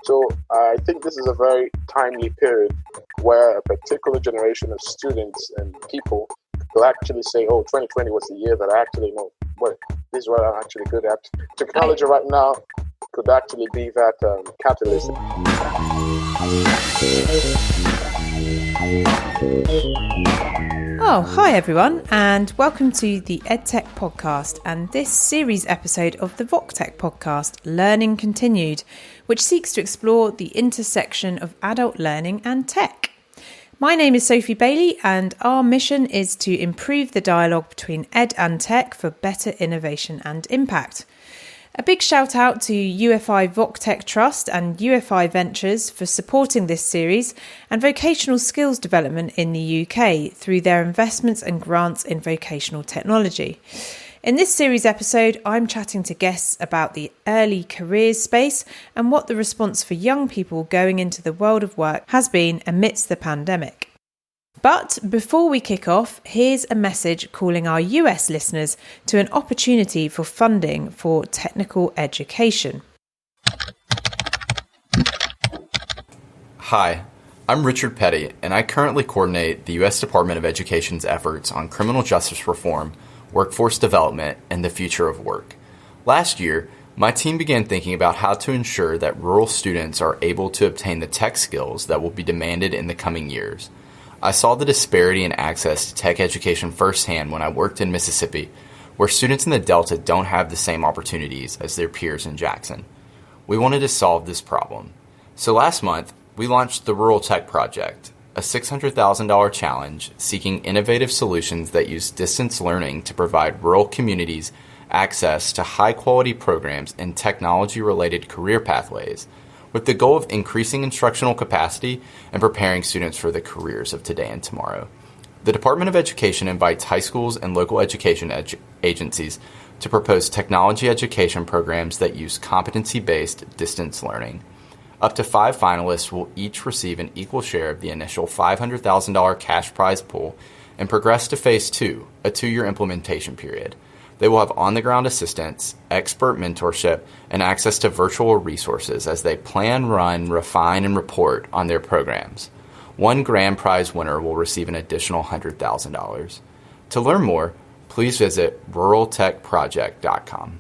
So I think this is a very timely period where a particular generation of students and people will actually say, oh, 2020 was the year that I actually know what this is what I'm actually good at. Technology right now could actually be that catalyst. Oh, hi everyone, and welcome to the EdTech podcast and this series episode of the Voctech podcast, Learning Continued, which seeks to explore the intersection of adult learning and tech. My name is Sophie Bailey, and our mission is to improve the dialogue between ed and tech for better innovation and impact. A big shout out to Ufi Voctech Trust and Ufi Ventures for supporting this series and vocational skills development in the UK through their investments and grants in vocational technology. In this series episode, I'm chatting to guests about the early careers space and what the response for young people going into the world of work has been amidst the pandemic. But before we kick off, here's a message calling our US listeners to an opportunity for funding for technical education. Hi, I'm Richard Pettey, and I currently coordinate the U.S. Department of Education's efforts on criminal justice reform, workforce development, and the future of work. Last year, my team began thinking about how to ensure that rural students are able to obtain the tech skills that will be demanded in the coming years. I saw the disparity in access to tech education firsthand when I worked in Mississippi, where students in the Delta don't have the same opportunities as their peers in Jackson. We wanted to solve this problem. So last month, we launched the Rural Tech Project, a $600,000 challenge seeking innovative solutions that use distance learning to provide rural communities access to high-quality programs and technology-related career pathways, with the goal of increasing instructional capacity and preparing students for the careers of today and tomorrow. The Department of Education invites high schools and local education agencies to propose technology education programs that use competency-based distance learning. Up to 5 finalists will each receive an equal share of the initial $500,000 cash prize pool and progress to Phase 2, a 2-year implementation period. They will have on-the-ground assistance, expert mentorship, and access to virtual resources as they plan, run, refine, and report on their programs. One grand prize winner will receive an additional $100,000. To learn more, please visit ruraltechproject.com.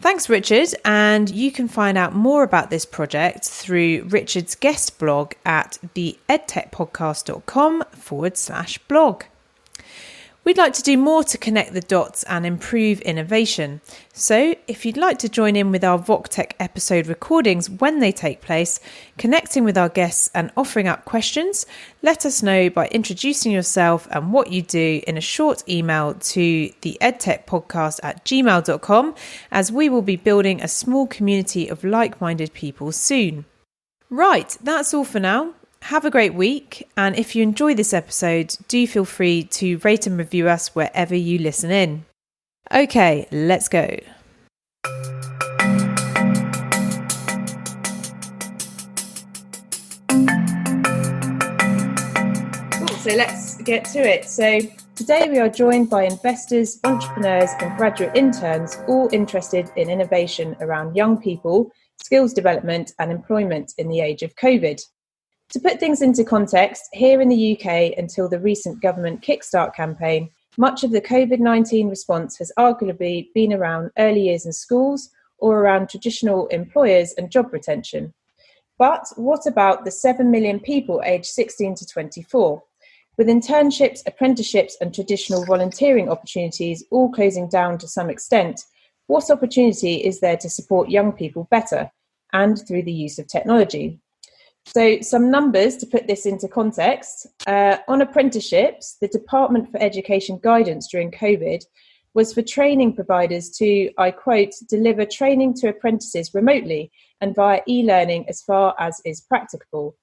Thanks, Richard, and you can find out more about this project through Richard's guest blog at theedtechpodcast.com/blog. We'd like to do more to connect the dots and improve innovation. So if you'd like to join in with our Voctech episode recordings when they take place, connecting with our guests and offering up questions, let us know by introducing yourself and what you do in a short email to theedtechpodcast@gmail.com, as we will be building a small community of like-minded people soon. Right, that's all for now. Have a great week, and if you enjoy this episode, do feel free to rate and review us wherever you listen in. Okay, let's go. Cool, so let's get to it. So today we are joined by investors, entrepreneurs and graduate interns, all interested in innovation around young people, skills development and employment in the age of COVID. To put things into context, here in the UK, until the recent government Kickstart campaign, much of the Covid-19 response has arguably been around early years in schools or around traditional employers and job retention. But what about the 7 million people aged 16 to 24? With internships, apprenticeships and traditional volunteering opportunities all closing down to some extent, what opportunity is there to support young people better and through the use of technology? So some numbers to put this into context. On apprenticeships, the Department for Education guidance during COVID was for training providers to, I quote, deliver training to apprentices remotely and via e-learning as far as is practicable.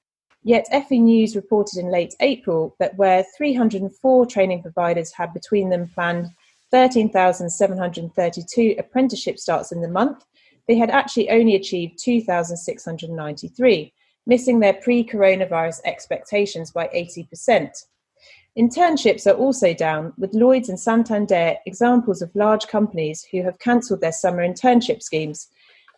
Yet FE News reported in late April that where 304 training providers had between them planned 13,732 apprenticeship starts in the month, they had actually only achieved 2,693. Missing their pre-coronavirus expectations by 80%. Internships are also down, with Lloyds and Santander examples of large companies who have cancelled their summer internship schemes.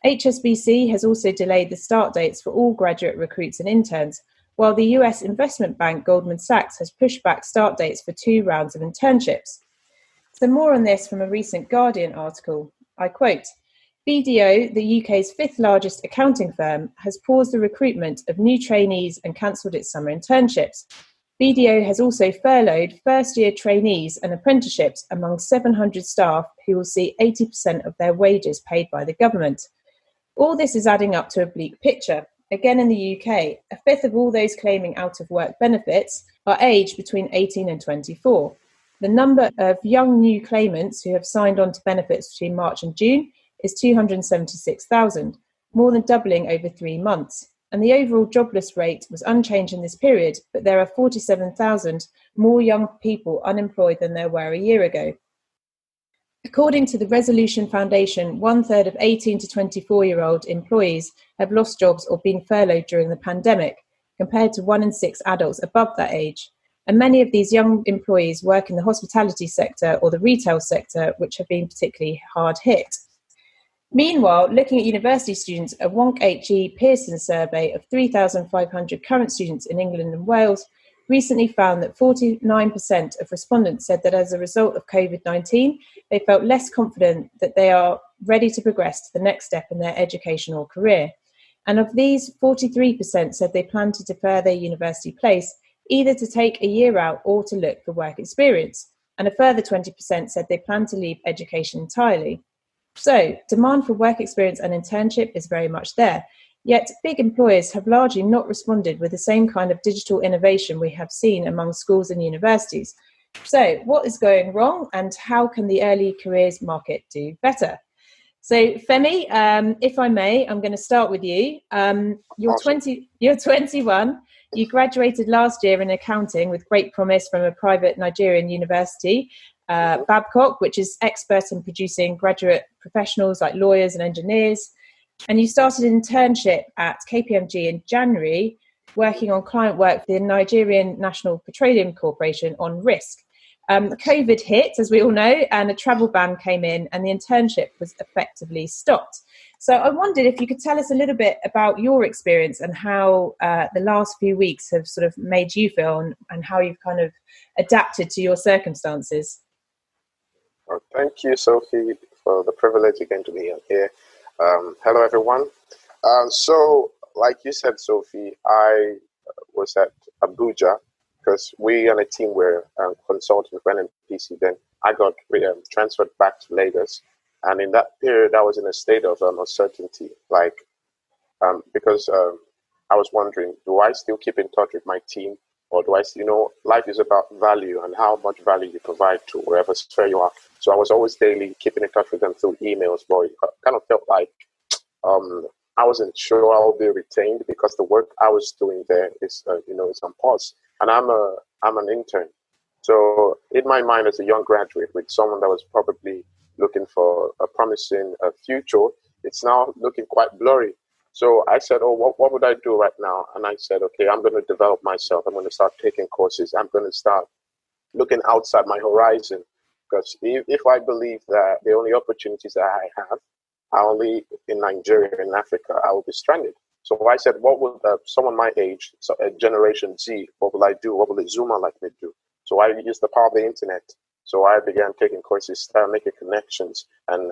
HSBC has also delayed the start dates for all graduate recruits and interns, while the US investment bank Goldman Sachs has pushed back start dates for 2 rounds of internships. So more on this from a recent Guardian article. I quote, BDO, the UK's 5th largest accounting firm, has paused the recruitment of new trainees and cancelled its summer internships. BDO has also furloughed first-year trainees and apprenticeships among 700 staff who will see 80% of their wages paid by the government. All this is adding up to a bleak picture. Again, in the UK, a fifth of all those claiming out-of-work benefits are aged between 18 and 24. The number of young new claimants who have signed on to benefits between March and June is 276,000, more than doubling over 3 months. And the overall jobless rate was unchanged in this period, but there are 47,000 more young people unemployed than there were a year ago. According to the Resolution Foundation, 1/3 of 18 to 24-year-old employees have lost jobs or been furloughed during the pandemic, compared to 1 in 6 adults above that age. And many of these young employees work in the hospitality sector or the retail sector, which have been particularly hard hit. Meanwhile, looking at university students, a Wonk HE Pearson survey of 3,500 current students in England and Wales recently found that 49% of respondents said that as a result of Covid-19, they felt less confident that they are ready to progress to the next step in their education or career. And of these, 43% said they plan to defer their university place, either to take a year out or to look for work experience. And a further 20% said they plan to leave education entirely. So, demand for work experience and internship is very much there. Yet, big employers have largely not responded with the same kind of digital innovation we have seen among schools and universities. So, what is going wrong, and how can the early careers market do better? So, Femi, if I may, I'm going to start with you. You're 21. You graduated last year in accounting with great promise from a private Nigerian university, Babcock, which is expert in producing graduate professionals like lawyers and engineers. And you started an internship at KPMG in January, working on client work for the Nigerian National Petroleum Corporation on risk. COVID hit, as we all know, and a travel ban came in, and the internship was effectively stopped. So I wondered if you could tell us a little bit about your experience and how the last few weeks have sort of made you feel, and how you've kind of adapted to your circumstances. Well, thank you, Sophie, for the privilege again to be here. Hello, everyone. So, like you said, Sophie, I was at Abuja because we and a team were consulting for NNPC. Then I got transferred back to Lagos. And in that period, I was in a state of uncertainty, because I was wondering, do I still keep in touch with my team? Or do I, life is about value and how much value you provide to wherever sphere you are. So I was always daily keeping in touch with them through emails, but it kind of felt like I wasn't sure I would be retained because the work I was doing there is, is on pause. And I'm an intern. So in my mind as a young graduate with someone that was probably looking for a promising future, it's now looking quite blurry. So I said, what would I do right now? And I said, okay, I'm going to develop myself. I'm going to start taking courses. I'm going to start looking outside my horizon. Because if I believe that the only opportunities that I have are only in Nigeria and Africa, I will be stranded. So I said, what would someone my age, so a Generation Z, what will I do? What will a Zoomer like me do? So I used the power of the internet. So I began taking courses, started making connections. And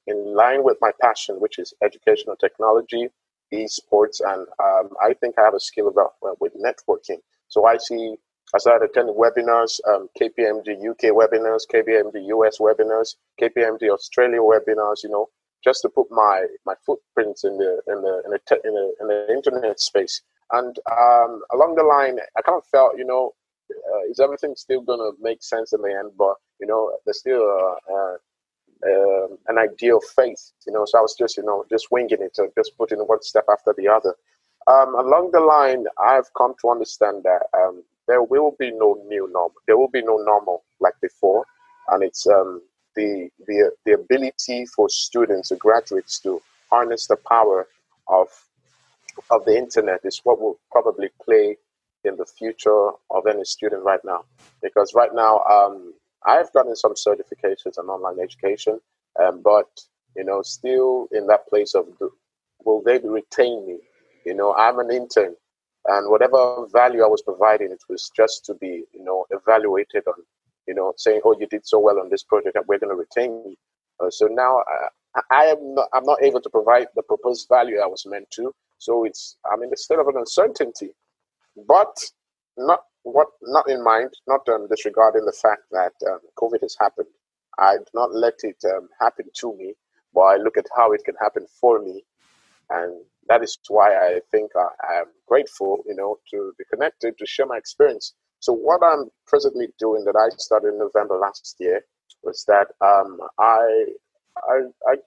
in line with my passion, which is educational technology, esports, and I think I have a skill with networking. So I started attending webinars, KPMG UK webinars, KPMG US webinars, KPMG Australia webinars, just to put my footprints in the internet space. And along the line, I kind of felt, is everything still going to make sense in the end? But, there's still an idea of faith, so I was just winging it, just putting one step after the other. Along the line, I've come to understand that there will be no new normal. There will be no normal like before. And it's the ability for students, graduates, to harness the power of the internet is what will probably play in the future of any student right now. Because right now, I've gotten some certifications in online education, but, still in that place of, will they retain me? I'm an intern, and whatever value I was providing, it was just to be, evaluated on, saying, oh, you did so well on this project and we're going to retain you. So now I'm not able to provide the proposed value I was meant to. So I'm in a state of an uncertainty, but not in mind, not disregarding the fact that COVID has happened. I do not let it happen to me, but I look at how it can happen for me. And that is why I think I am grateful, to be connected, to share my experience. So what I'm presently doing, that I started in November last year, was that I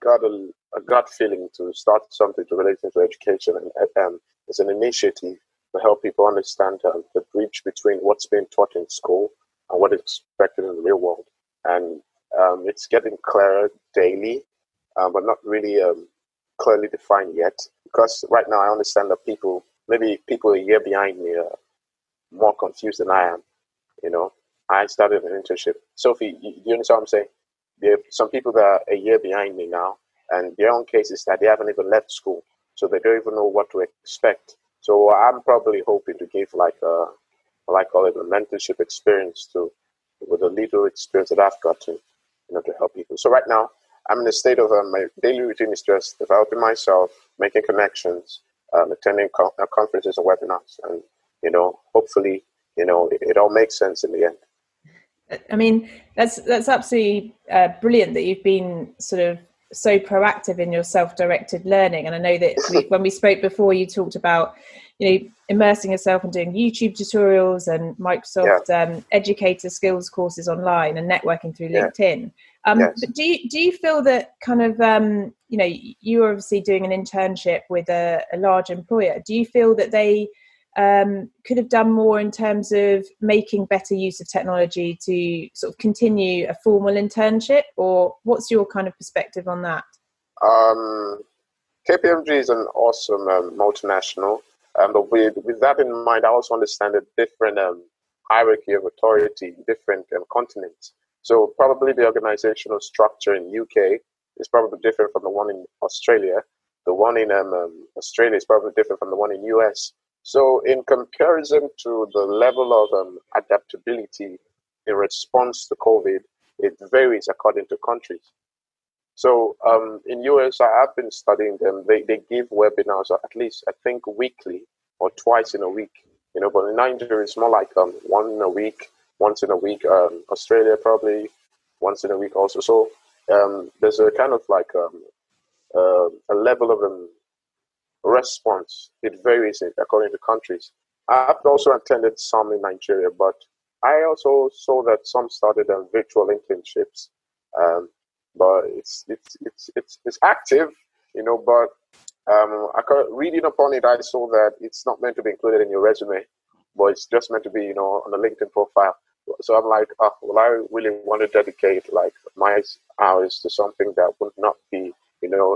got a gut feeling to start something relating to education, and it's an initiative to help people understand the bridge between what's being taught in school and what is expected in the real world. And it's getting clearer daily, but not really clearly defined yet. Because right now I understand that maybe people a year behind me are more confused than I am. I started an internship. Sophie, you understand what I'm saying? There are some people that are a year behind me now, and their own case is that they haven't even left school, so they don't even know what to expect. So I'm probably hoping to give I call it a mentorship experience with a little experience that I've gotten, to help people. So right now, I'm in a state of my daily routine is just developing myself, making connections, attending conferences and webinars, and hopefully, it all makes sense in the end. I mean, that's absolutely brilliant that you've been sort of so proactive in your self-directed learning. And I know that when we spoke before, you talked about, immersing yourself and doing YouTube tutorials and Microsoft educator skills courses online and networking through LinkedIn. Yes. But do you feel that kind of, you're obviously doing an internship with a large employer. Do you feel that they could have done more in terms of making better use of technology to sort of continue a formal internship, or what's your kind of perspective on that? KPMG is an awesome multinational, but with that in mind, I also understand the different hierarchy of authority in different continents. So probably the organizational structure in UK is probably different from the one in Australia. The one in Australia is probably different from the one in US. So in comparison to the level of adaptability in response to COVID, it varies according to countries. So in US, I have been studying them. They give webinars at least, I think, weekly or twice in a week. But in Nigeria, it's more like once in a week. Australia, probably once in a week also. So there's a kind of like a level of response. It varies according to countries. I've also attended some in Nigeria, but I also saw that some started virtual internships. But it's active, but reading upon it, I saw that it's not meant to be included in your resume, but it's just meant to be, on a LinkedIn profile. So I'm like, well, I really want to dedicate like my hours to something that would not be,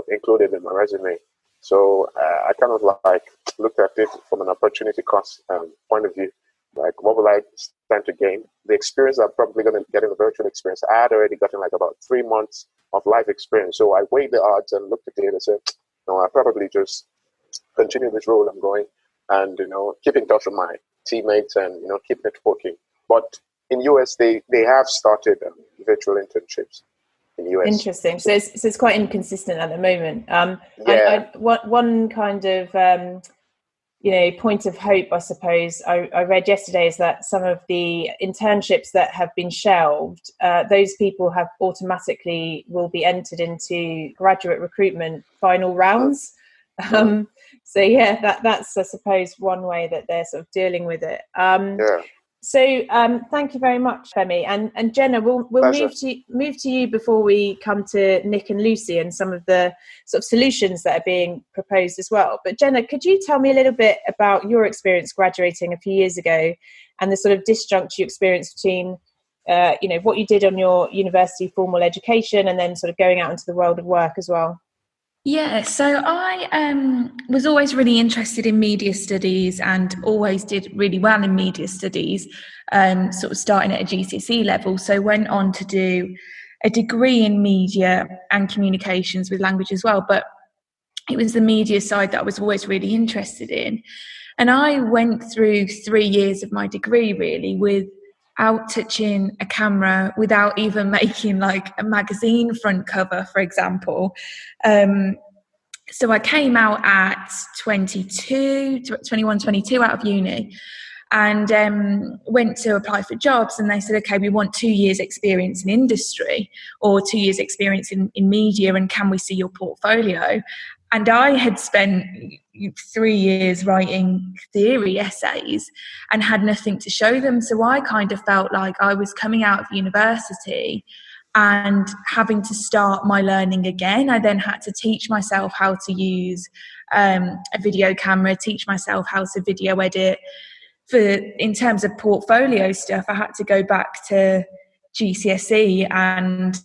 included in my resume. So I kind of like looked at it from an opportunity cost point of view. Like, what will I stand to gain? The experience I'm probably going to get in the virtual experience, I had already gotten like about 3 months of life experience. So I weighed the odds and looked at it and said, no, I probably just continue this role I'm going and, keep in touch with my teammates and, keep networking. But in US, they have started virtual internships. In US. Interesting. So it's quite inconsistent at the moment. One kind of point of hope, I suppose, I read yesterday is that some of the internships that have been shelved, those people have automatically will be entered into graduate recruitment final rounds. So that's I suppose one way that they're sort of dealing with it. So thank you very much, Femi. And Jenna, we'll move to you before we come to Nick and Lucy and some of the sort of solutions that are being proposed as well. But Jenna, could you tell me a little bit about your experience graduating a few years ago and the sort of disjunct you experienced between, what you did on your university formal education and then sort of going out into the world of work as well? Yeah, so I was always really interested in media studies and always did really well in media studies, sort of starting at a GCSE level. So went on to do a degree in media and communications with language as well. But it was the media side that I was always really interested in. And I went through 3 years of my degree really without touching a camera, without even making like a magazine front cover, for example. So I came out at 22 out of uni, and went to apply for jobs, and they said, okay, we want 2 years experience in industry or 2 years experience in media, and can we see your portfolio? And I had spent 3 years writing theory essays and had nothing to show them. So I kind of felt like I was coming out of university and having to start my learning again. I then had to teach myself how to use a video camera, teach myself how to video edit. In terms of portfolio stuff, I had to go back to GCSE and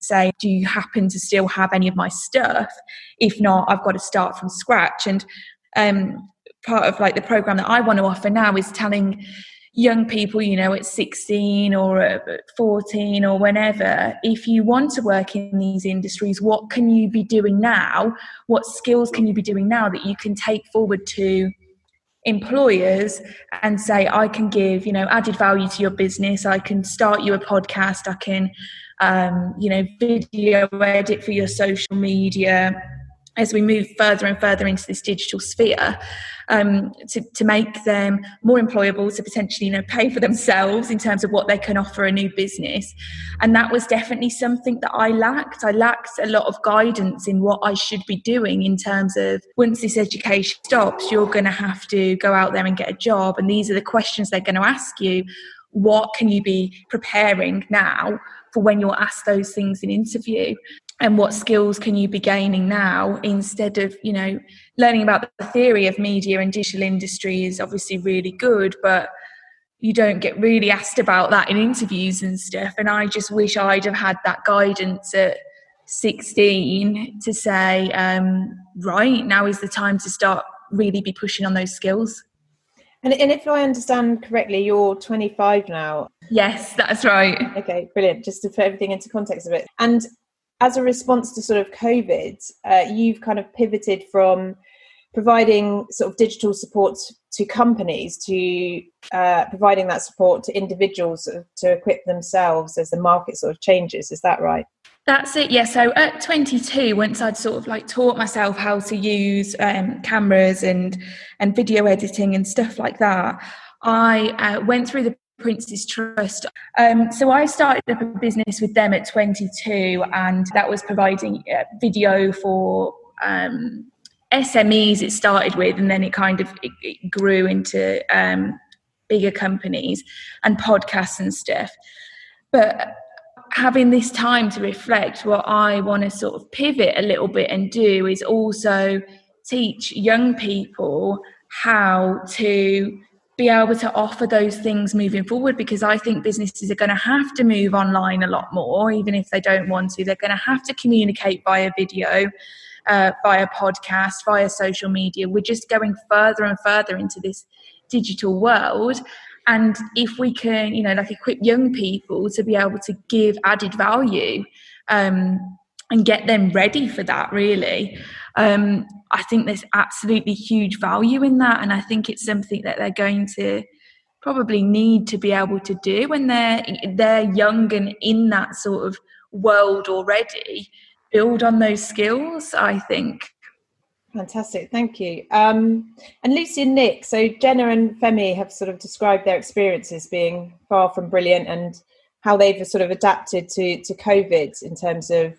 say, do you happen to still have any of my stuff? If not, I've got to start from scratch. And part of like the program that I want to offer now is telling young people, you know, at 16 or at 14 or whenever, if you want to work in these industries, what can you be doing now? What skills can you be doing now that you can take forward to employers and say, I can give, you know, added value to your business. I can start you a podcast. I can, video edit for your social media as we move further and further into this digital sphere, to make them more employable, to potentially, you know, pay for themselves in terms of what they can offer a new business. And that was definitely something that I lacked. I lacked a lot of guidance in what I should be doing in terms of, once this education stops, you're going to have to go out there and get a job. And these are the questions they're going to ask you. What can you be preparing now for when you're asked those things in interview? And what skills can you be gaining now, instead of, you know, learning about the theory of media and digital industry is obviously really good, but you don't get really asked about that in interviews and stuff. And I just wish I'd have had that guidance at 16 to say, right, now is the time to start really be pushing on those skills. And if I understand correctly, you're 25 now. Yes, that's right. Okay, brilliant. Just to put everything into context a bit. And as a response to sort of COVID, you've kind of pivoted from providing sort of digital support to companies to providing that support to individuals to equip themselves as the market sort of changes. Is that right? That's it, yeah. So at 22, once I'd sort of like taught myself how to use cameras and video editing and stuff like that, I went through the Apprentices Trust. So I started up a business with them at 22, and that was providing video for SMEs it started with, and then it grew into bigger companies and podcasts and stuff. But having this time to reflect, what I want to sort of pivot a little bit and do is also teach young people how to be able to offer those things moving forward, because I think businesses are going to have to move online a lot more, even if they don't want to. They're going to have to communicate via video, via podcast, via social media. We're just going further and further into this digital world. And if we can, you know, like equip young people to be able to give added value and get them ready for that, really, I think there's absolutely huge value in that. And I think it's something that they're going to probably need to be able to do when they're young and in that sort of world already. Build on those skills, I think. Fantastic, thank you. And Lucy and Nick, so Jenna and Femi have sort of described their experiences being far from brilliant and how they've sort of adapted to COVID in terms of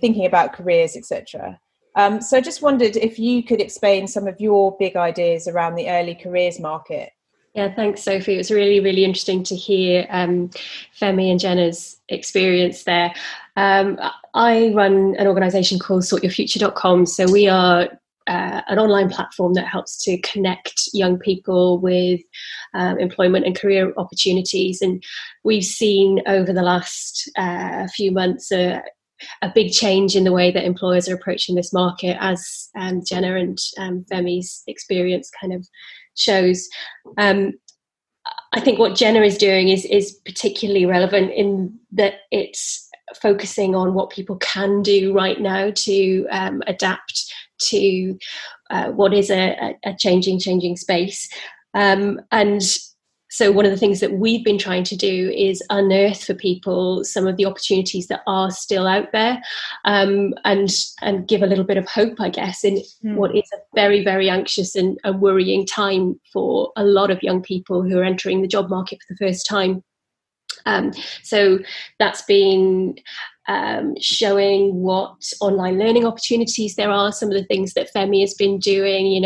thinking about careers, etc. So I just wondered if you could explain some of your big ideas around the early careers market. Yeah, thanks, Sophie. It was really, really interesting to hear Femi and Jenna's experience there. I run an organisation called sortyourfuture.com. So we are an online platform that helps to connect young people with employment and career opportunities. And we've seen over the last few months a a big change in the way that employers are approaching this market, as Jenna and Femi's experience kind of shows. I think what Jenna is doing is particularly relevant in that it's focusing on what people can do right now to adapt to what is a changing space. And so one of the things that we've been trying to do is unearth for people some of the opportunities that are still out there, and give a little bit of hope, I guess, in what is a very, very anxious and worrying time for a lot of young people who are entering the job market for the first time. So that's been showing what online learning opportunities there are, some of the things that Femi has been doing,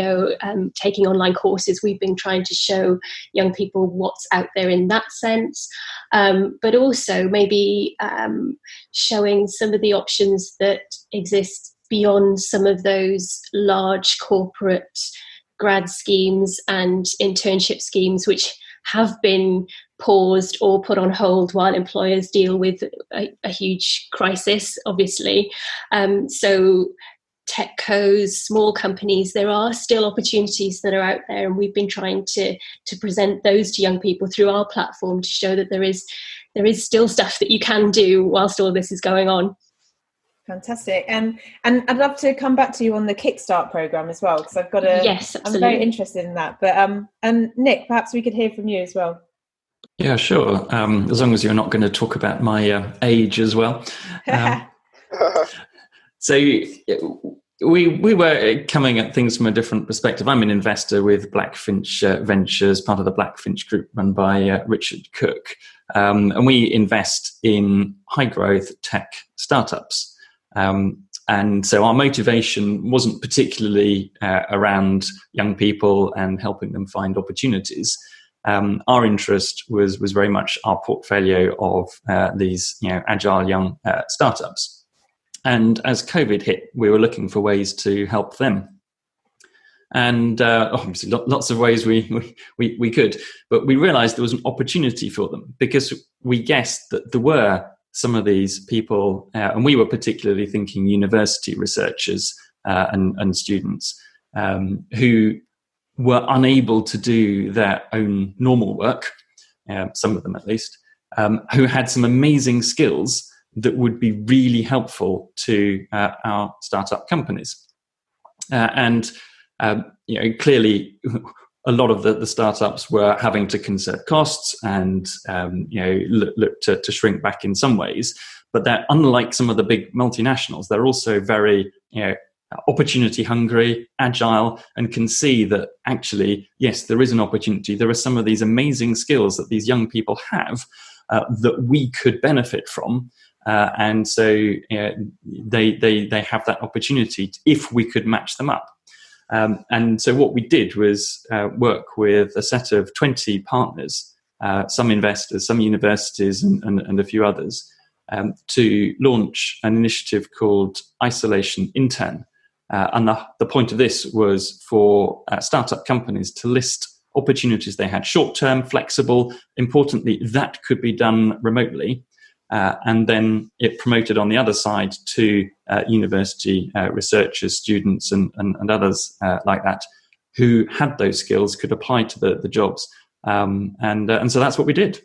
taking online courses. We've been trying to show young people what's out there in that sense, but also maybe showing some of the options that exist beyond some of those large corporate grad schemes and internship schemes, which have been paused or put on hold while employers deal with a huge crisis, obviously. So tech cos, small companies, there are still opportunities that are out there, and we've been trying to present those to young people through our platform to show that there is still stuff that you can do whilst all this is going on. Fantastic. And I'd love to come back to you on the Kickstart program as well, because I've got Yes, absolutely. I'm very interested in that. But Nick, perhaps we could hear from you as well. Yeah, sure. As long as you're not going to talk about my age as well. So we were coming at things from a different perspective. I'm an investor with Blackfinch Ventures, part of the Blackfinch group run by Richard Cook. And we invest in high growth tech startups. And so our motivation wasn't particularly around young people and helping them find opportunities. Our interest was very much our portfolio of these agile young startups. And as COVID hit, we were looking for ways to help them. And obviously lots of ways we could, but we realized there was an opportunity for them because we guessed that there were some of these people, and we were particularly thinking university researchers and students who were unable to do their own normal work, some of them at least, who had some amazing skills that would be really helpful to our startup companies. And clearly, a lot of the startups were having to conserve costs and look to shrink back in some ways. But they're unlike some of the big multinationals. They're also very opportunity hungry, agile, and can see that actually, yes, there is an opportunity. There are some of these amazing skills that these young people have that we could benefit from. And so they have that opportunity if we could match them up. And so what we did was work with a set of 20 partners, some investors, some universities, and a few others, to launch an initiative called Isolation Intern. And the point of this was for startup companies to list opportunities they had, short-term, flexible. Importantly, that could be done remotely. And then it promoted on the other side to university researchers, students, and others like that who had those skills, could apply to the jobs. And so that's what we did.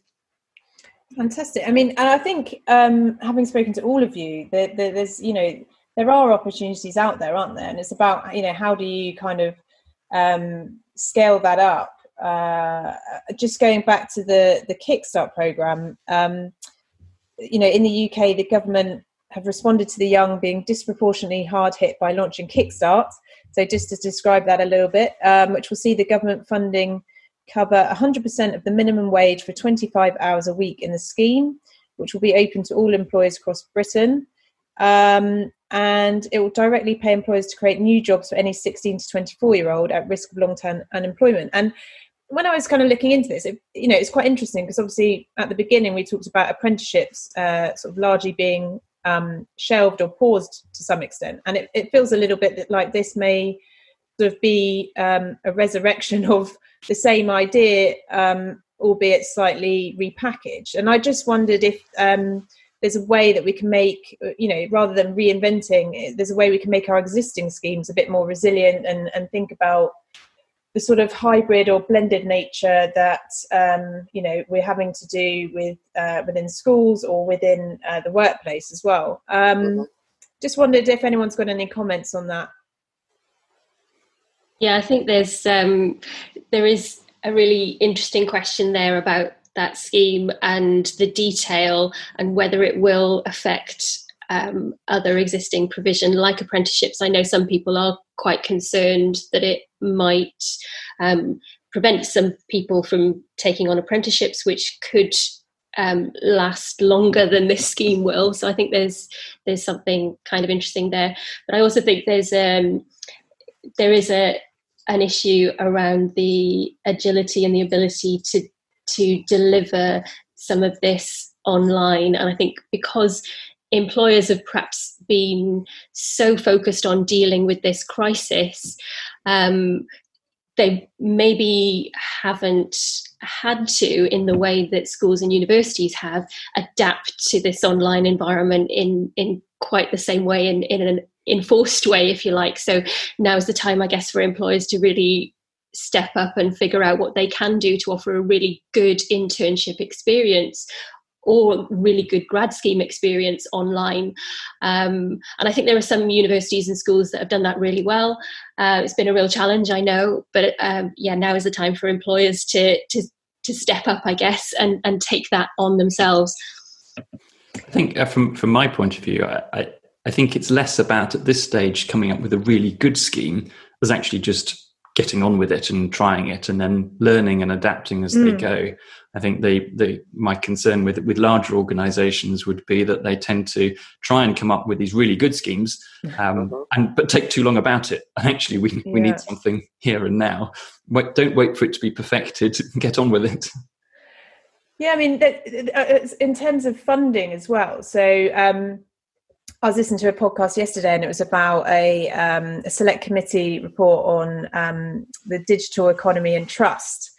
Fantastic. I mean, and I think having spoken to all of you, there's there are opportunities out there, aren't there? And it's about how do you kind of scale that up? Just going back to the Kickstart program. In the UK, the government have responded to the young being disproportionately hard hit by launching Kickstart. So just to describe that a little bit, which will see the government funding cover 100% of the minimum wage for 25 hours a week in the scheme, which will be open to all employers across Britain. And it will directly pay employers to create new jobs for any 16 to 24-year-old at risk of long-term unemployment. And when I was kind of looking into this, it's quite interesting because obviously at the beginning we talked about apprenticeships sort of largely being shelved or paused to some extent. And it feels a little bit like this may sort of be a resurrection of the same idea, albeit slightly repackaged. And I just wondered if there's a way that we can make, rather than reinventing, there's a way we can make our existing schemes a bit more resilient and think about the sort of hybrid or blended nature that we're having to do with within schools or within the workplace as well. Just wondered if anyone's got any comments on that. Yeah, I think there is a really interesting question there about that scheme and the detail and whether it will affect other existing provision like apprenticeships. I know some people are quite concerned that it might prevent some people from taking on apprenticeships, which could last longer than this scheme will. So I think there's something kind of interesting there. But I also think there is an issue around the agility and the ability to deliver some of this online. And I think because employers have perhaps been so focused on dealing with this crisis, they maybe haven't had to, in the way that schools and universities have, adapt to this online environment in quite the same way, in an enforced way, if you like. So now's the time, I guess, for employers to really step up and figure out what they can do to offer a really good internship experience or really good grad scheme experience online. And I think there are some universities and schools that have done that really well. It's been a real challenge, I know, but now is the time for employers to step up, I guess, and take that on themselves. I think from my point of view, I think it's less about at this stage coming up with a really good scheme as actually just getting on with it and trying it and then learning and adapting as they go. I think my concern with larger organisations would be that they tend to try and come up with these really good schemes, but take too long about it. And actually, we need something here and now. Don't wait for it to be perfected. Get on with it. Yeah, I mean, in terms of funding as well. So I was listening to a podcast yesterday, and it was about a select committee report on the digital economy and trust.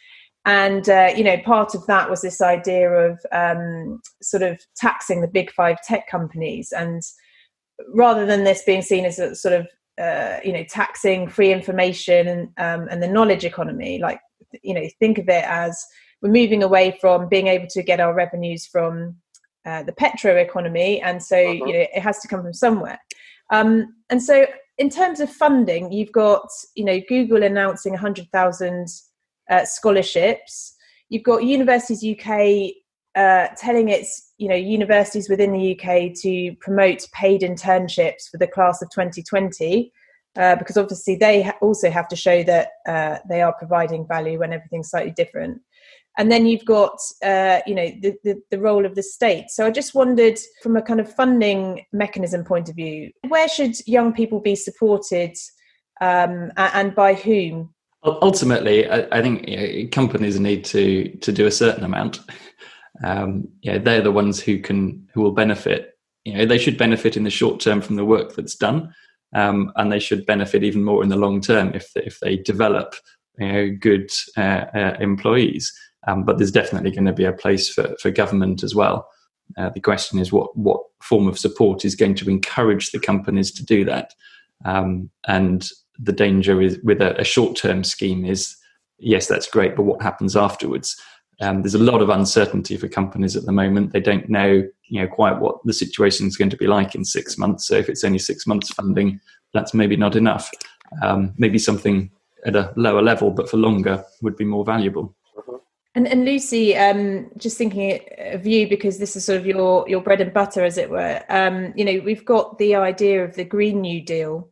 And, part of that was this idea of sort of taxing the big five tech companies. And rather than this being seen as a sort of, taxing free information and the knowledge economy, think of it as we're moving away from being able to get our revenues from the petro economy. And so, it has to come from somewhere. And so in terms of funding, you've got, Google announcing 100,000 scholarships. You've got Universities UK telling its universities within the UK to promote paid internships for the class of 2020, because obviously they also have to show that they are providing value when everything's slightly different. And then you've got the role of the state. So I just wondered, from a kind of funding mechanism point of view, where should young people be supported and by whom? Ultimately, I think companies need to do a certain amount. They're the ones who will benefit. They should benefit in the short term from the work that's done, and they should benefit even more in the long term if they develop good employees. But there's definitely going to be a place for government as well. The question is what form of support is going to encourage the companies to do that. And the danger is with a short-term scheme is, yes, that's great, but what happens afterwards? There's a lot of uncertainty for companies at the moment. They don't know, quite what the situation is going to be like in 6 months. So if it's only 6 months funding, that's maybe not enough. Maybe something at a lower level, but for longer, would be more valuable. And Lucy, just thinking of you, because this is sort of your bread and butter, as it were. We've got the idea of the Green New Deal.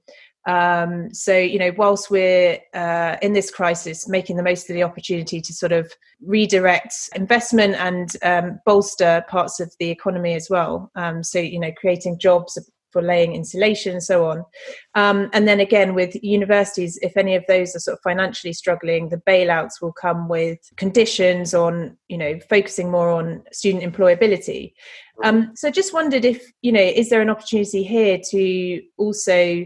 So, whilst we're in this crisis, making the most of the opportunity to sort of redirect investment and bolster parts of the economy as well. So, creating jobs for laying insulation and so on. And then again, with universities, if any of those are sort of financially struggling, the bailouts will come with conditions on, focusing more on student employability. So just wondered if, is there an opportunity here to also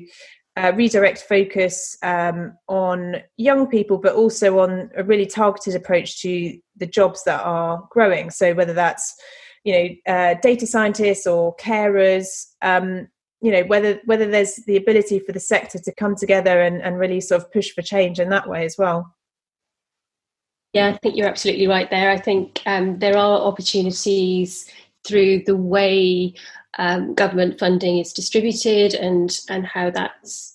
redirect focus on young people, but also on a really targeted approach to the jobs that are growing. So whether that's data scientists or carers, whether there's the ability for the sector to come together and really sort of push for change in that way as well. Yeah, I think you're absolutely right there. I think there are opportunities through the way government funding is distributed and how that's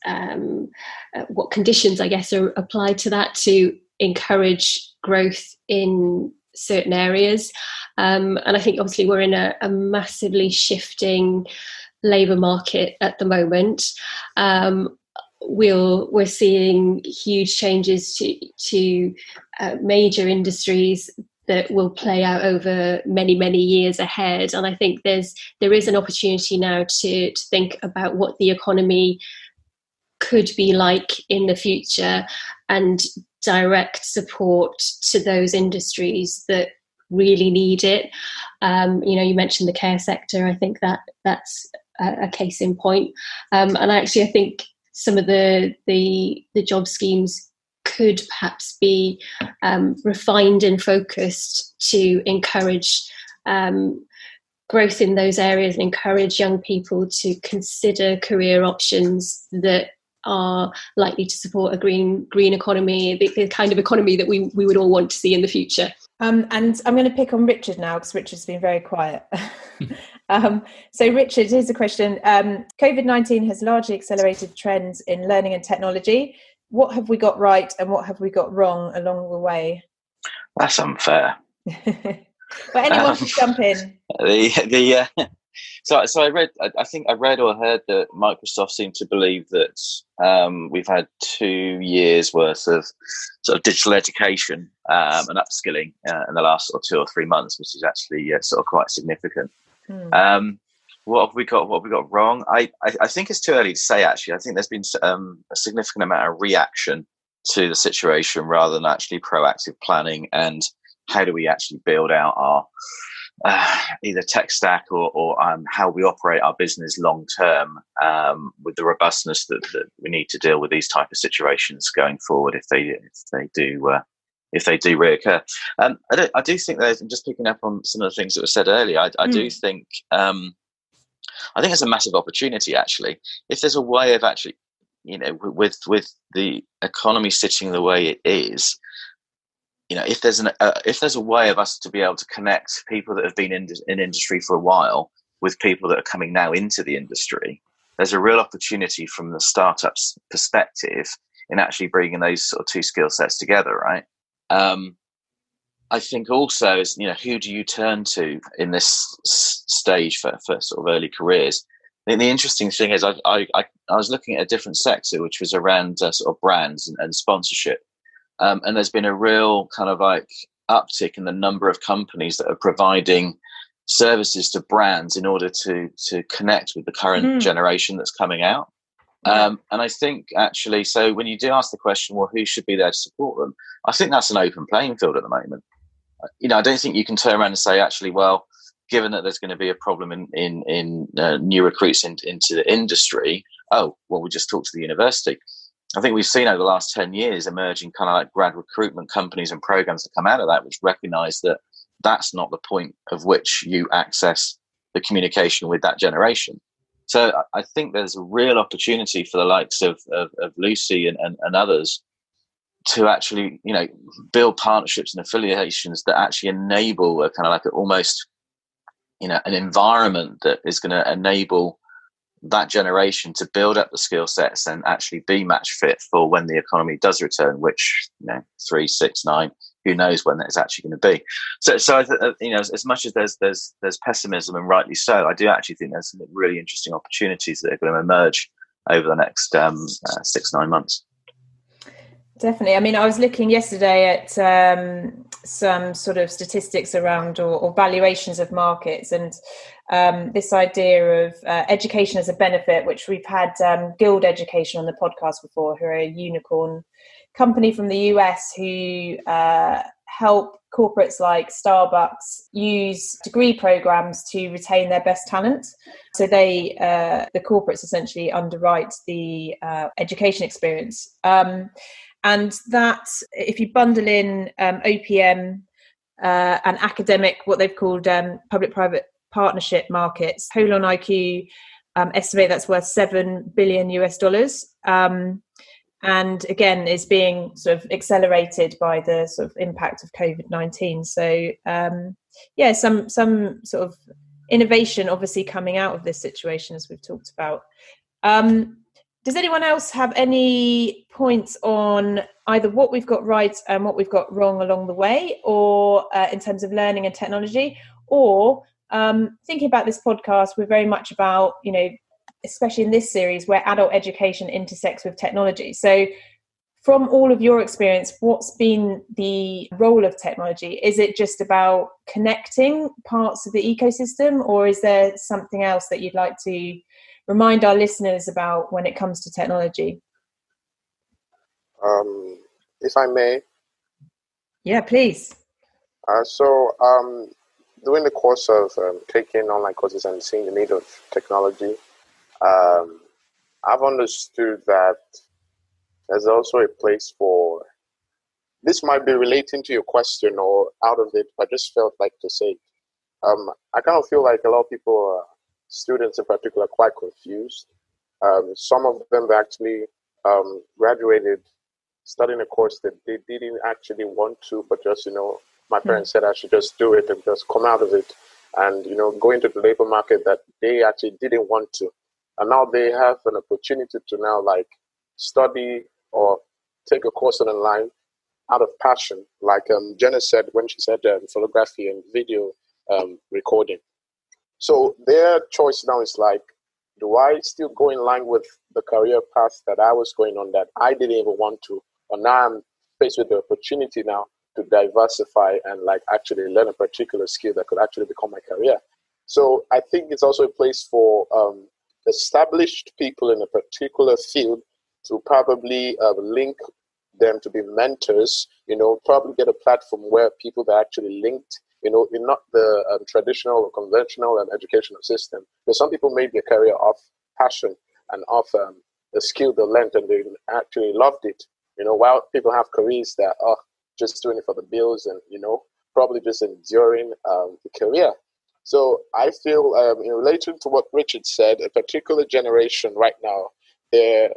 what conditions, I guess, are applied to that to encourage growth in certain areas. And I think obviously we're in a massively shifting labour market at the moment. We're seeing huge changes to major industries that will play out over many, many years ahead. And I think there is an opportunity now to think about what the economy could be like in the future and direct support to those industries that really need it. You mentioned the care sector. I think that's a case in point. And actually, I think some of the job schemes could perhaps be refined and focused to encourage growth in those areas and encourage young people to consider career options that are likely to support a green economy, the kind of economy that we would all want to see in the future. And I'm going to pick on Richard now because Richard's been very quiet. So Richard, here's a question. COVID-19 has largely accelerated trends in learning and technology. What have we got right and what have we got wrong along the way? That's unfair. But anyone can jump in. So I read or heard that Microsoft seemed to believe that we've had 2 years worth of sort of digital education and upskilling in the last sort of 2 or 3 months, which is actually sort of quite significant. What have we got wrong? I think it's too early to say, actually. I think there's been a significant amount of reaction to the situation rather than actually proactive planning and how do we actually build out our either tech stack or how we operate our business long term with the robustness that we need to deal with these type of situations going forward if they do reoccur. I do think there's, just picking up on some of the things that were said earlier, I do think I think it's a massive opportunity, actually. If there's a way of actually, with the economy sitting the way it is, if there's a way of us to be able to connect people that have been in industry for a while with people that are coming now into the industry, there's a real opportunity from the startup's perspective in actually bringing those sort of two skill sets together, right? I think also is, who do you turn to in this stage for sort of early careers? And the interesting thing is I was looking at a different sector, which was around sort of brands and sponsorship. And there's been a real kind of like uptick in the number of companies that are providing services to brands in order to connect with the current generation that's coming out. And I think actually, so when you do ask the question, well, who should be there to support them? I think that's an open playing field at the moment. I don't think you can turn around and say, actually, well, given that there's going to be a problem in new recruits into the industry, we'll just talk to the university. I think we've seen over the last 10 years emerging kind of like grad recruitment companies and programs that come out of that, which recognize that that's not the point of which you access the communication with that generation. So I think there's a real opportunity for the likes of Lucy and others to actually, build partnerships and affiliations that actually enable a kind of like almost, an environment that is going to enable that generation to build up the skill sets and actually be match fit for when the economy does return, which 3, 6, 9, who knows when that's actually going to be. So as much as there's pessimism, and rightly so, I do actually think there's some really interesting opportunities that are going to emerge over the next 6-9 months. Definitely. I mean, I was looking yesterday at some sort of statistics around or valuations of markets, and this idea of education as a benefit, which we've had Guild Education on the podcast before, who are a unicorn company from the US who help corporates like Starbucks use degree programs to retain their best talent. So the corporates essentially underwrite the education experience. And that, if you bundle in OPM, and academic, what they've called public-private partnership markets. Holon IQ estimate that's worth $7 billion US. And again, is being sort of accelerated by the sort of impact of COVID-19. So some sort of innovation obviously coming out of this situation, as we've talked about. Does anyone else have any points on either what we've got right and what we've got wrong along the way, or in terms of learning and technology, or thinking about this podcast, we're very much about, especially in this series where adult education intersects with technology. So from all of your experience, what's been the role of technology? Is it just about connecting parts of the ecosystem, or is there something else that you'd like to remind our listeners about when it comes to technology? If I may. Yeah, please. During the course of taking online courses and seeing the need of technology, I've understood that there's also a place for, this might be relating to your question or out of it, but I just felt like to say, I kind of feel like a lot of people, students in particular, are quite confused. Some of them actually graduated studying a course that they didn't actually want to, but just, my parents said I should just do it and just come out of it and, go into the labor market that they actually didn't want to. And now they have an opportunity to now study or take a course online out of passion. Like Jenna said when she said photography and video recording. So their choice now is do I still go in line with the career path that I was going on that I didn't even want to? Or now I'm faced with the opportunity now to diversify and actually learn a particular skill that could actually become my career. So I think it's also a place for established people in a particular field to probably link them to be mentors, probably get a platform where people that are actually linked, in not the traditional or conventional educational system. Because some people made their career off passion and off the skill they learned and they actually loved it. While people have careers that are just doing it for the bills and, probably just enduring the career. So I feel in relation to what Richard said, a particular generation right now, they're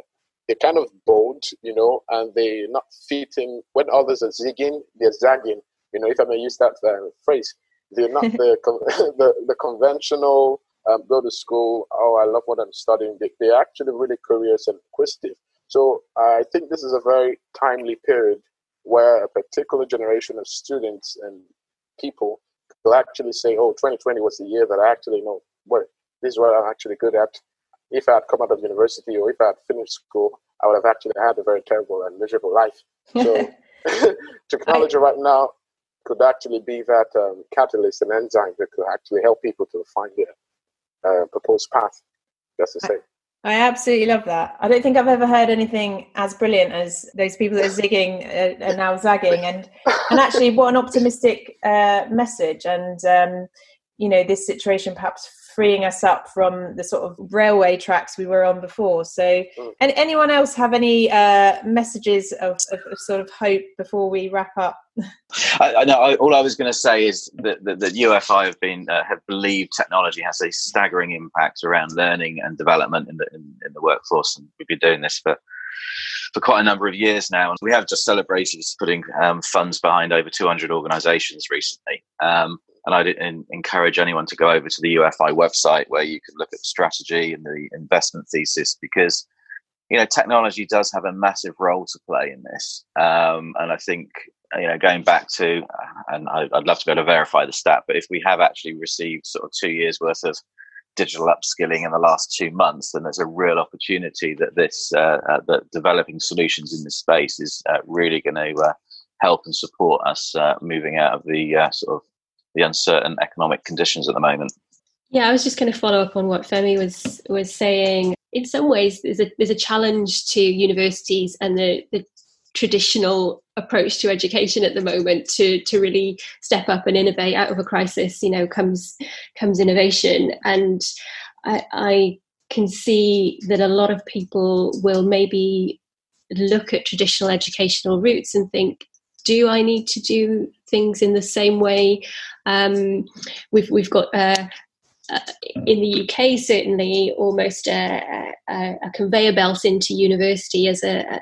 kind of bold, and they're not fitting. When others are zigging, they're zagging. If I may use that phrase, they're not the conventional go to school. Oh, I love what I'm studying. They're actually really curious and inquisitive. So I think this is a very timely period where a particular generation of students and people will actually say, oh, 2020 was the year that I actually know, well, this is what I'm actually good at. If I had come out of university or if I had finished school, I would have actually had a very terrible and miserable life. So technology right now could actually be that catalyst and enzyme that could actually help people to find their proposed path, just to say. I absolutely love that. I don't think I've ever heard anything as brilliant as those people that are zigging and now zagging. And actually, what an optimistic message. And, this situation perhaps freeing us up from the sort of railway tracks we were on before. So and anyone else have any messages of sort of hope before we wrap up? I know. All I was going to say is that UFI have believed technology has a staggering impact around learning and development in the workforce, and we've been doing this for quite a number of years now. And we have just celebrated putting funds behind over 200 organisations recently. And I'd encourage anyone to go over to the UFI website where you can look at the strategy and the investment thesis, because technology does have a massive role to play in this. And I think going back to, and I'd love to be able to verify the stat, but if we have actually received sort of 2 years worth of digital upskilling in the last 2 months, then there's a real opportunity that that developing solutions in this space is really going to help and support us moving out of the sort of the uncertain economic conditions at the moment. Yeah, I was just going to follow up on what Femi was saying. In some ways, there's a challenge to universities and the traditional approach to education at the moment to really step up and innovate. Out of a crisis, comes innovation, and I can see that a lot of people will maybe look at traditional educational routes and think, do I need to do things in the same way? We've got in the UK certainly almost a conveyor belt into university as a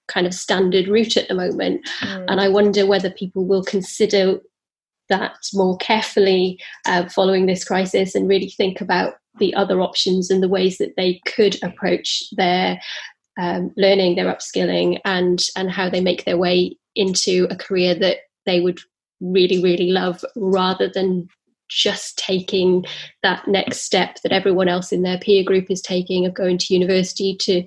kind of standard route at the moment, and I wonder whether people will consider that more carefully following this crisis and really think about the other options and the ways that they could approach their learning, their upskilling, and how they make their way into a career that they would really, really love, rather than just taking that next step that everyone else in their peer group is taking of going to university to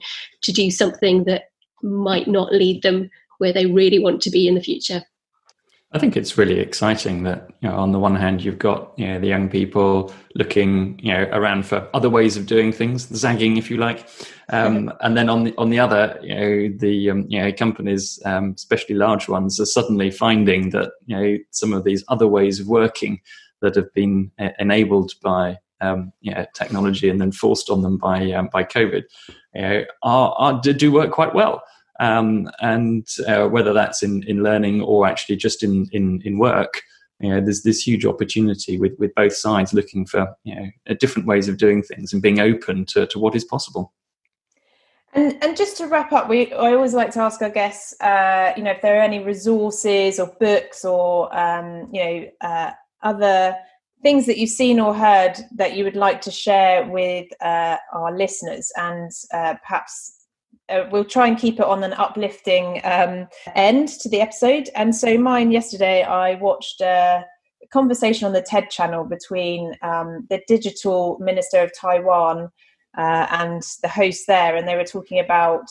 do something that might not lead them where they really want to be in the future. I think it's really exciting that, on the one hand, you've got, the young people looking, around for other ways of doing things, zagging, if you like. And then on the other, the companies, especially large ones, are suddenly finding that, some of these other ways of working that have been enabled by technology and then forced on them by COVID, do work quite well. And whether that's in learning or actually just in work, there's this huge opportunity with both sides looking for different ways of doing things and being open to what is possible. And just to wrap up, I always like to ask our guests, if there are any resources or books or other things that you've seen or heard that you would like to share with our listeners, and perhaps. We'll try and keep it on an uplifting end to the episode. And so mine yesterday, I watched a conversation on the TED channel between the digital minister of Taiwan and the host there. And they were talking about,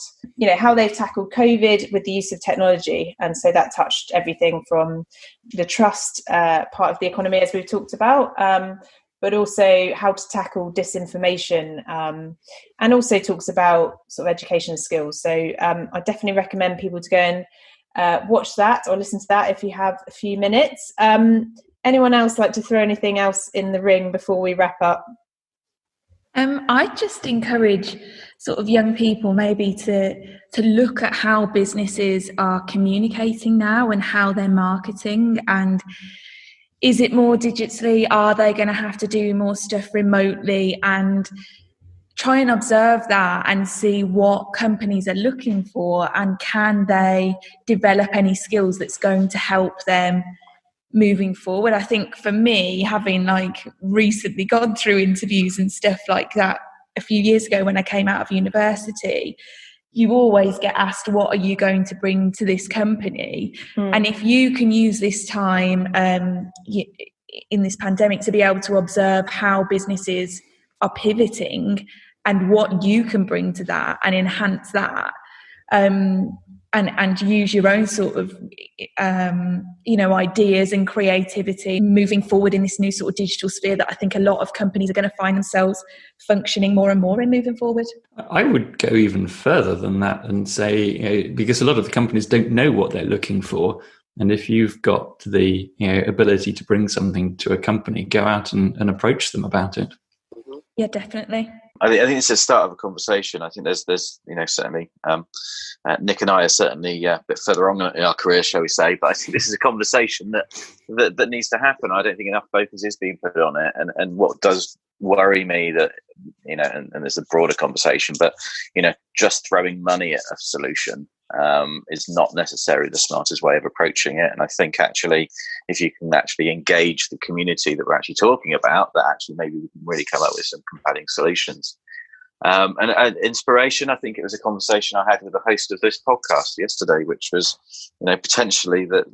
how they've tackled COVID with the use of technology. And so that touched everything from the trust part of the economy, as we've talked about, but also how to tackle disinformation, and also talks about sort of education skills. So I definitely recommend people to go and watch that or listen to that if you have a few minutes. Anyone else like to throw anything else in the ring before we wrap up? I just encourage sort of young people maybe to look at how businesses are communicating now and how they're marketing, and is it more digitally? Are they going to have to do more stuff remotely? And try and observe that and see what companies are looking for, and can they develop any skills that's going to help them moving forward. I think for me, having recently gone through interviews and stuff like that a few years ago when I came out of university, you always get asked, what are you going to bring to this company? And if you can use this time in this pandemic to be able to observe how businesses are pivoting and what you can bring to that and enhance that, and use your own sort of ideas and creativity moving forward in this new sort of digital sphere that I think a lot of companies are going to find themselves functioning more and more in moving forward. I would go even further than that and say, because a lot of the companies don't know what they're looking for, and if you've got the ability to bring something to a company, go out and approach them about it. Yeah, definitely. I think it's the start of a conversation. I think there's certainly Nick and I are certainly a bit further on in our career, shall we say, but I think this is a conversation that needs to happen. I don't think enough focus is being put on it, and what does worry me that and there's a broader conversation, but just throwing money at a solution is not necessarily the smartest way of approaching it. And I think actually, if you can actually engage the community that we're actually talking about, that actually maybe we can really come up with some compelling solutions. And inspiration, I think it was a conversation I had with the host of this podcast yesterday, which was, potentially that,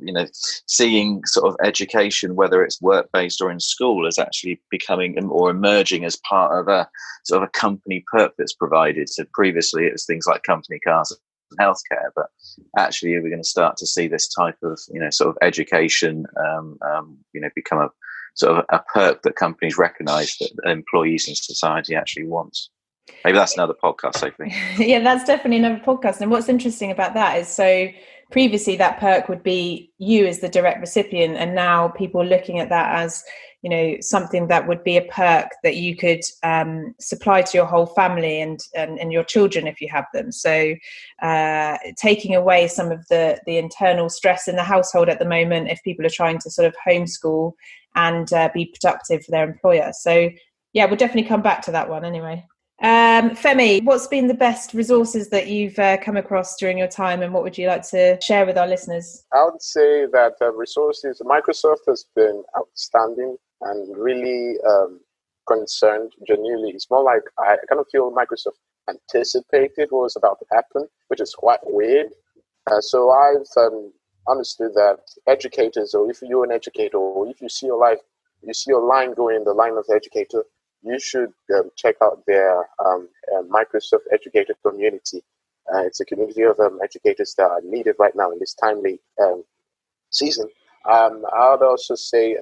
seeing sort of education, whether it's work-based or in school, is actually becoming or emerging as part of a sort of a company purpose provided. So previously it was things like company cars and healthcare, but actually we're going to start to see this type of, sort of education, become a sort of a perk that companies recognise that employees and society actually want. Maybe that's another podcast, Sophie. Yeah, that's definitely another podcast. And what's interesting about that is, so previously that perk would be you as the direct recipient, and now people are looking at that as, you know, something that would be a perk that you could supply to your whole family and your children if you have them. So taking away some of the internal stress in the household at the moment if people are trying to sort of homeschool and be productive for their employer. So yeah, we'll definitely come back to that one anyway. Femi, what's been the best resources that you've come across during your time, and what would you like to share with our listeners? I would say that resources, Microsoft has been outstanding and really concerned genuinely. It's more like I kind of feel Microsoft anticipated what was about to happen, which is quite weird. So I've understood that educators, or if you're an educator, or if you see your line going, the line of the educator, you should check out their Microsoft Educator community. It's a community of educators that are needed right now in this timely season. I would also say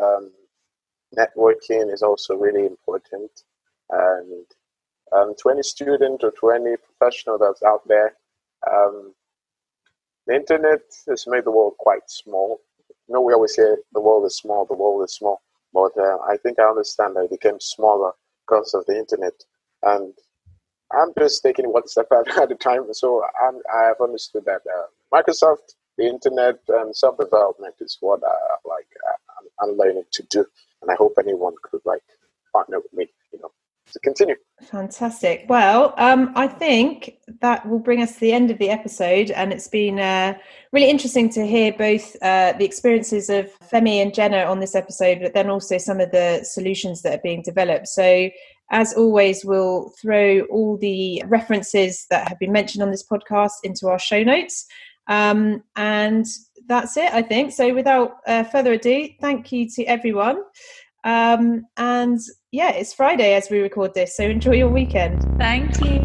networking is also really important. And to any student or to any professional that's out there, the internet has made the world quite small. You know, we always say the world is small, but I think I understand that it became smaller because of the internet. And I'm just taking one step at a time. So I have understood that Microsoft, the internet, and self-development is what I'm learning to do. And I hope anyone could partner with me, to continue. Fantastic. Well, I think that will bring us to the end of the episode, and it's been really interesting to hear both the experiences of Femi and Jenna on this episode, but then also some of the solutions that are being developed. So as always, we'll throw all the references that have been mentioned on this podcast into our show notes. And that's it, I think. So without further ado, thank you to everyone. And yeah, it's Friday as we record this, so enjoy your weekend. Thank you.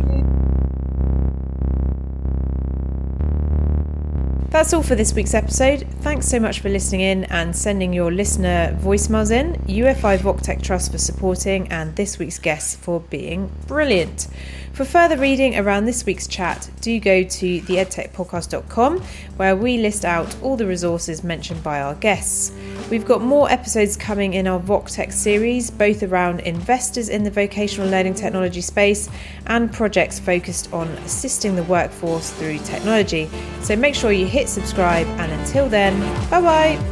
That's all for this week's episode. Thanks so much for listening in and sending your listener voicemails in. Ufi Voctech Trust for supporting, and this week's guests for being brilliant. For further reading around this week's chat, do go to theedtechpodcast.com, where we list out all the resources mentioned by our guests. We've got more episodes coming in our Voctech series, both around investors in the vocational learning technology space and projects focused on assisting the workforce through technology. So make sure you hit subscribe, and until then, bye bye.